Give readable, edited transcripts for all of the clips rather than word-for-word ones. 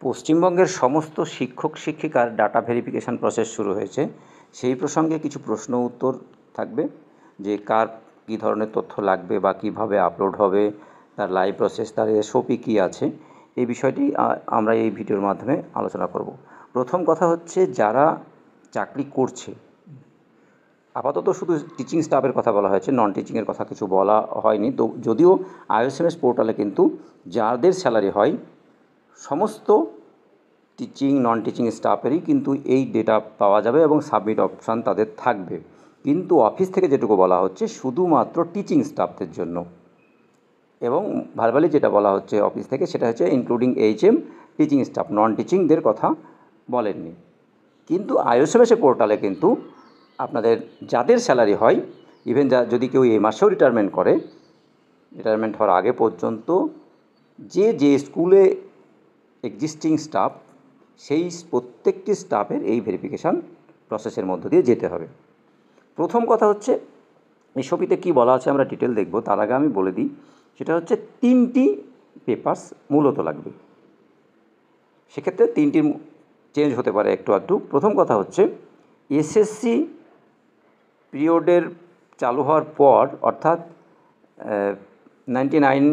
পশ্চিমবঙ্গের সমস্ত শিক্ষক শিক্ষিকার ডাটা ভেরিফিকেশান প্রসেস শুরু হয়েছে। সেই প্রসঙ্গে কিছু প্রশ্ন উত্তর থাকবে, যে কার কী ধরনের তথ্য লাগবে বা কীভাবে আপলোড হবে, তার লাইভ প্রসেস, তার এসওপি কী আছে, এই বিষয়টি আমরা এই ভিডিওর মাধ্যমে আলোচনা করব। প্রথম কথা হচ্ছে, যারা চাকরি করছে, আপাতত শুধু টিচিং স্টাফের কথা বলা হয়েছে, নন টিচিংয়ের কথা কিছু বলা হয়নি। তো যদিও আইওএসএমএস পোর্টালে কিন্তু যাদের স্যালারি হয় সমস্ত টিচিং নন টিচিং স্টাফেরই কিন্তু এই ডেটা পাওয়া যাবে এবং সাবমিট অপশান তাদের থাকবে। কিন্তু অফিস থেকে যেটুকু বলা হচ্ছে শুধুমাত্র টিচিং স্টাফদের জন্য, এবং ভার্বালি যেটা বলা হচ্ছে অফিস থেকে সেটা হচ্ছে ইনক্লুডিং এইচএম, টিচিং স্টাফ, নন টিচিংদের কথা বলেননি। কিন্তু আইওএসএমএসের পোর্টালে কিন্তু আপনাদের যাদের স্যালারি হয়, ইভেন যদি কেউ এই মাসেও রিটায়ারমেন্ট করে, রিটায়ারমেন্ট হওয়ার আগে পর্যন্ত যে স্কুলে এক্সিস্টিং স্টাফ, সেই প্রত্যেকটি স্টাফের এই ভেরিফিকেশান প্রসেসের মধ্য দিয়ে যেতে হবে। প্রথম কথা হচ্ছে, এসওপিতে কী বলা আছে আমরা ডিটেল দেখব, তার আগে আমি বলে দিই, সেটা হচ্ছে 3টি পেপারস মূলত লাগবে। সেক্ষেত্রে 3টি চেঞ্জ হতে পারে একটু আধটু। প্রথম কথা হচ্ছে, এসএসসি পিরিয়ডের চালু হওয়ার পর, অর্থাৎ 99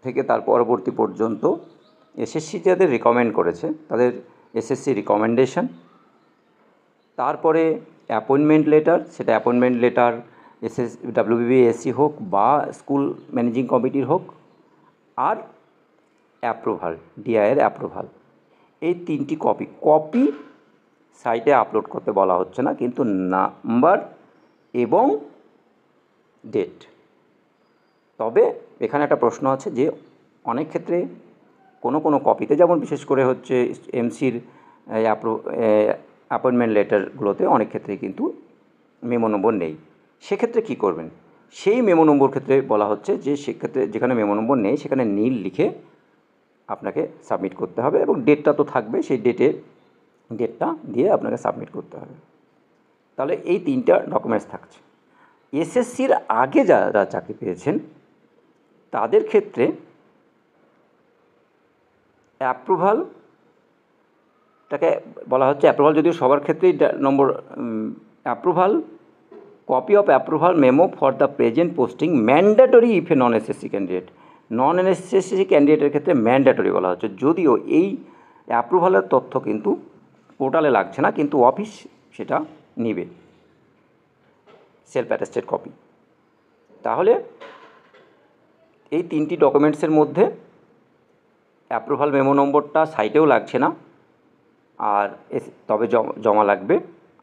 থেকে তার পরবর্তী পর্যন্ত এসএসসি যাদের রিকমেন্ড করেছে তাদের এসএসসি রিকমেন্ডেশন, তারপরে অ্যাপয়েন্টমেন্ট লেটার, সেটা অ্যাপয়েন্টমেন্ট লেটার WBBSC হোক বা স্কুল ম্যানেজিং কমিটির হোক, আর অ্যাপ্রুভাল, ডিআইয়ের অ্যাপ্রুভাল। এই 3টি কপি সাইটে আপলোড করতে বলা হচ্ছে না, কিন্তু নাম্বার এবং ডেট। তবে এখানে একটা প্রশ্ন আছে যে অনেক ক্ষেত্রে কোনো কপিতে, যেমন বিশেষ করে হচ্ছে এমসির অ্যাপয়েন্টমেন্ট লেটারগুলোতে অনেক ক্ষেত্রেই কিন্তু মেমো নম্বর নেই। সেক্ষেত্রে কী করবেন? সেই মেমো নম্বর ক্ষেত্রে বলা হচ্ছে যে সেক্ষেত্রে যেখানে মেমো নম্বর নেই সেখানে নীল লিখে আপনাকে সাবমিট করতে হবে, এবং ডেটটা তো থাকবে, সেই ডেটটা দিয়ে আপনাকে সাবমিট করতে হবে। তাহলে এই 3টা ডকুমেন্টস থাকছে। এসএসসির আগে যারা চাকরি পেয়েছেন তাদের ক্ষেত্রে অ্যাপ্রুভালটাকে বলা হচ্ছে, অ্যাপ্রুভাল যদিও সবার ক্ষেত্রেই number, approval, copy of approval memo for the present posting mandatory if a non SSC candidate. Non SSC ক্যান্ডিডেটের ক্ষেত্রে ম্যান্ডেটরি বলা হচ্ছে, যদিও এই অ্যাপ্রুভালের তথ্য কিন্তু পোর্টালে লাগছে না, কিন্তু অফিস সেটা নেবে, সেলফ অ্যাটেস্টেড কপি। তাহলে এই 3টি ডকুমেন্টসের মধ্যে অ্যাপ্রুভাল মেমো নম্বরটা সাইটেও লাগছে না, আর তবে জমা লাগবে,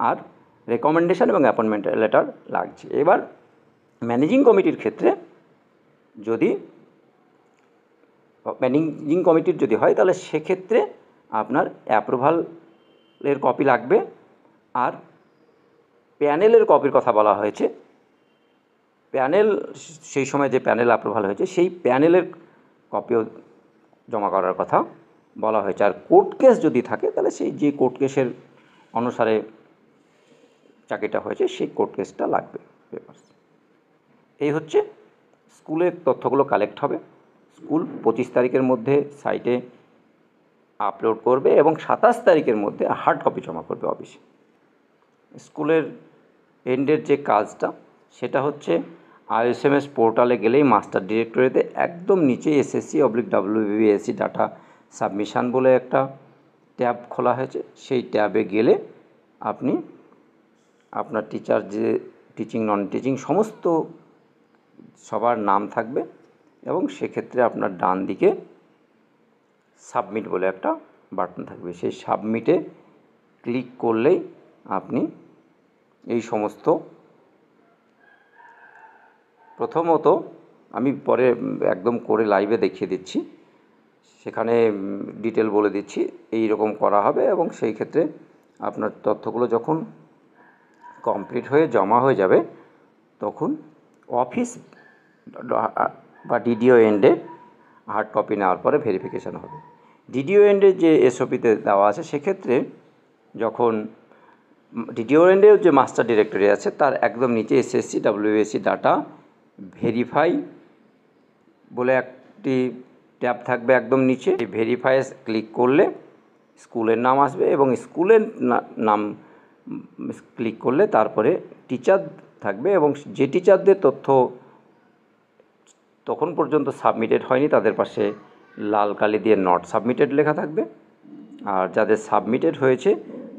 আর রেকমেন্ডেশন এবং অ্যাপয়েন্টমেন্ট লেটার লাগছে। এবার ম্যানেজিং কমিটির ক্ষেত্রে, যদি ম্যানেজিং কমিটির যদি হয় তাহলে সেক্ষেত্রে আপনার অ্যাপ্রুভালের কপি লাগবে, আর প্যানেলের কপির কথা বলা হয়েছে। প্যানেল, সেই সময় যে প্যানেল অ্যাপ্রুভাল হয়েছে সেই প্যানেলের কপিও জমা করার কথা বলা হয়েছে। আর কোর্ট কেস যদি থাকে তাহলে সেই যে কোর্ট কেসের অনুসারে চাকরিটা হয়েছে সেই কোর্ট কেসটা লাগবে পেপারস। এই হচ্ছে স্কুলের তথ্যগুলো কালেক্ট হবে। স্কুল 25 তারিখের মধ্যে সাইটে আপলোড করবে এবং 27 তারিখের মধ্যে হার্ড কপি জমা করবে অফিসে। স্কুলের এন্ডের যে কাজটা সেটা হচ্ছে, আইওএসএমএস পোর্টালে গেলেই মাস্টার ডিরেক্টরিতে একদম নিচে SSC/WBBSC ডাটা সাবমিশান বলে একটা ট্যাব খোলা হয়েছে। সেই ট্যাবে গেলে আপনি আপনার টিচার, যে টিচিং নন টিচিং সমস্ত সবার নাম থাকবে, এবং সেক্ষেত্রে আপনার ডান দিকে সাবমিট বলে একটা বাটন থাকবে। সেই সাবমিটে ক্লিক করলেই আপনি এই সমস্ত, প্রথমত আমি পরে একদম করে লাইভে দেখিয়ে দিচ্ছি, সেখানে ডিটেল বলে দিচ্ছি এই রকম করা হবে, এবং সেই ক্ষেত্রে আপনার তথ্যগুলো যখন কমপ্লিট হয়ে জমা হয়ে যাবে তখন অফিস বা ডিডিও এন্ডে হার্ড কপি নেওয়ার পরে ভেরিফিকেশান হবে। ডিডিও এন্ডে যে এসওপিতে দেওয়া আছে, সেক্ষেত্রে যখন ডিডিও এন্ডের যে মাস্টার ডিরেক্টরি আছে তার একদম নিচে SSC/WBSC ডাটা ভেরিফাই বলে একটি ট্যাব থাকবে একদম নিচে। এই ভেরিফাই ক্লিক করলে স্কুলের নাম আসবে এবং স্কুলের নাম ক্লিক করলে তারপরে টিচার থাকবে এবং যে টিচারদের তথ্য তখন পর্যন্ত সাবমিটেড হয়নি তাদের পাশে লাল কালি দিয়ে নট সাবমিটেড লেখা থাকবে, আর যাদের সাবমিটেড হয়েছে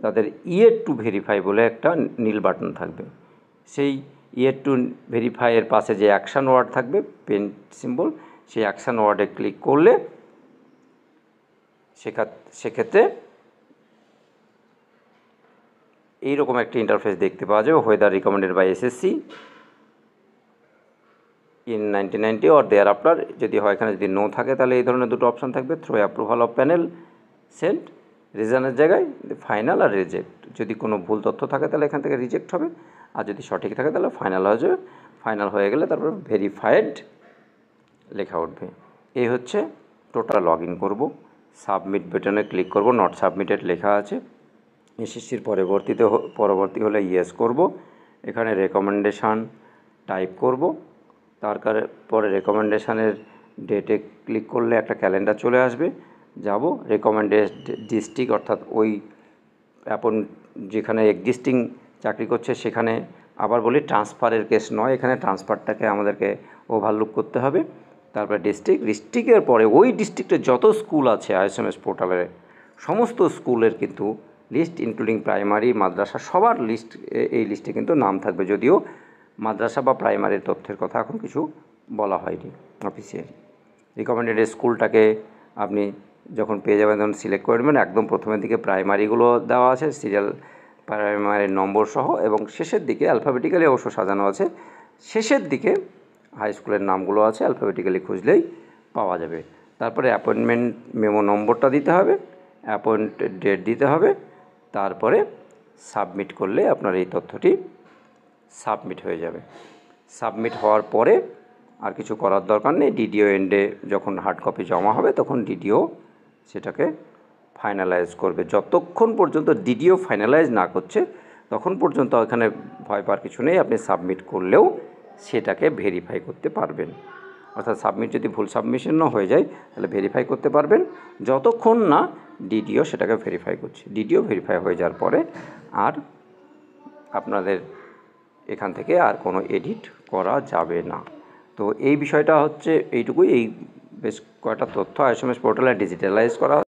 তাদের ইয়েট টু ভেরিফাই বলে একটা নীল বাটন থাকবে। সেই ইয়েট টু ভেরিফাইয়ের পাশে যে অ্যাকশান ওয়ার্ড থাকবে পেন সিম্বল, সেই অ্যাকশান ওয়ার্ডে ক্লিক করলে সেক্ষেত্রে এইরকম একটা ইন্টারফেস দেখতে পাওয়া যাবে, whether recommended by SSC in 1990 or thereafter. যদি হয় এখানে যদি নো থাকে তাহলে এই ধরনের দুটো অপশান থাকবে, through approval of panel, send, রিজনের জায়গায় ফাইনাল আর রিজেক্ট। যদি কোনো ভুল তথ্য থাকে তাহলে এখান থেকে রিজেক্ট হবে, আর যদি সঠিক থাকে তাহলে ফাইনাল হয়ে যাবে। ফাইনাল হয়ে গেলে তারপর ভেরিফাইড লেখা উঠবে। এই হচ্ছে টোটাল লগ ইন করবো, সাবমিট বাটনে ক্লিক করব, নট সাবমিটেড লেখা আছে। এসএসসির পরবর্তী হলে ইয়েস করব, এখানে রেকমেন্ডেশান টাইপ করব, পরে রেকমেন্ডেশানের ডেটে ক্লিক করলে একটা ক্যালেন্ডার চলে আসবে, যাব রেকমেন্ডেড ডিস্ট্রিক্ট অর্থাৎ ওই যেখানে এক্সিস্টিং চাকরি করছে সেখানে। আবার বলি ট্রান্সফারের কেস নয়, এখানে ট্রান্সফারটাকে আমাদেরকে ওভারলুক করতে হবে। তারপরে ডিস্ট্রিক্টের পরে ওই ডিস্ট্রিক্টে যত স্কুল আছে আইএসএমএস পোর্টালের সমস্ত স্কুলের কিন্তু লিস্ট, ইনক্লুডিং প্রাইমারি, মাদ্রাসা, সবার লিস্ট এই লিস্টে কিন্তু নাম থাকবে, যদিও মাদ্রাসা বা প্রাইমারির তথ্যের কথা এখন কিছু বলা হয়নি অফিসিয়ালি। রিকমেন্ডেড স্কুলটাকে আপনি যখন পেয়ে যাবেন তখন সিলেক্ট করে নেবেন। একদম প্রথমের দিকে প্রাইমারিগুলো দেওয়া আছে সিরিয়াল প্রাইমারির নম্বর সহ, এবং শেষের দিকে অ্যালফাবেটিক্যালি অবশ্য সাজানো আছে, শেষের দিকে হাই স্কুলের নামগুলো আছে, অ্যালফাবেটিক্যালি খুঁজলেই পাওয়া যাবে। তারপরে অ্যাপয়েন্টমেন্ট মেমো নম্বরটা দিতে হবে, অ্যাপয়েন্টেড ডেট দিতে হবে, তারপরে সাবমিট করলে আপনার এই তথ্যটি সাবমিট হয়ে যাবে। সাবমিট হওয়ার পরে আর কিছু করার দরকার নেই। ডিডিও এন্ডে যখন হার্ড কপি জমা হবে তখন ডিডিও সেটাকে ফাইনালাইজ করবে। যতক্ষণ পর্যন্ত ডিডিও ফাইনালাইজ না করছে তখন পর্যন্ত এখানে ভয় পাওয়ার কিছু নেই, আপনি সাবমিট করলেও সেটাকে ভেরিফাই করতে পারবেন। অর্থাৎ সাবমিট যদি ভুল সাবমিশনও হয়ে যায় তাহলে ভেরিফাই করতে পারবেন যতক্ষণ না ডিডিও সেটাকে ভেরিফাই করছে। ডিডিও ভেরিফাই হয়ে যাওয়ার পরে আর আপনাদের এখান থেকে আর কোনো এডিট করা যাবে না। তো এই বিষয়টা হচ্ছে এইটুকুই। এই বেশ কয়েকটা তথ্য আইএসএমএস পোর্টালে ডিজিটালাইজ করা